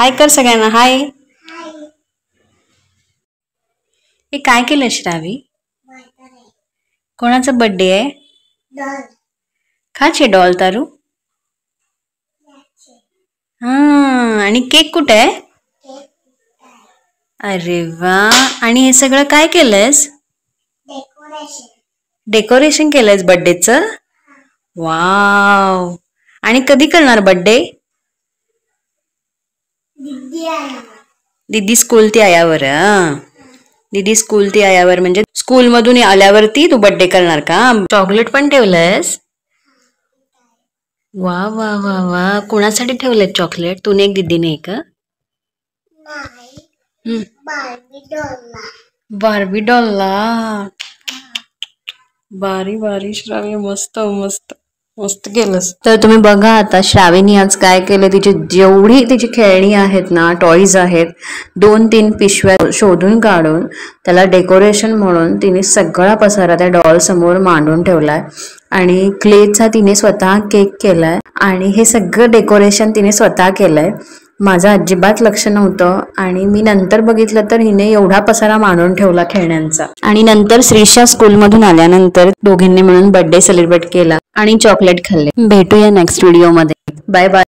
हाय कर सगळ्यांना हाय. हे काय केलं श्रावी? कोणाचा बर्थडे आहे? खाचे डॉल तारू. हा आणि केक कुठे आहे? अरे वा. आणि हे सगळं काय केलंयस? डेकोरेशन केलंयस बर्थडेचं? वाव. आणि कधी करणार बर्थडे? दीदी स्कूल ती आल्यावर. दीदी स्कूल ती आल्यावर म्हणजे स्कूल मधून आल्यावरती तू बर्थडे करणार का? चॉकलेट पण ठेवलंयस? वा वा वा वा. कोणासाठी ठेवलंय चॉकलेट? तूने एक दीदीने एक? बार्बी डॉलला. बारी बारी श्रावी. मस्त मस्त मस्त केलंस. तर तुम्ही बघा आता श्रावीनी आज काय केलं. तिची जेवढी तिची खेळणी आहेत ना, टॉईज आहेत, 2-3 पिशव्या शोधून काढून त्याला डेकोरेशन म्हणून तिने सगळा पसारा त्या डॉल समोर मांडून ठेवलाय. आणि क्लेचा तिने स्वतः केक केलाय आणि हे सगळं डेकोरेशन तिने स्वतः केलंय. माझं अजिबात लक्ष नव्हतं आणि मी नंतर बघितलं तर हिने एवढा पसारा मांडून ठेवला खेळण्यांचा. आणि नंतर श्रीशा स्कूलमधून आल्यानंतर दोघींनी मिळून बर्थडे सेलिब्रेट केला आणि चॉकलेट खाल्ले. भेटूया नेक्स्ट व्हिडिओ मध्ये. Bye bye.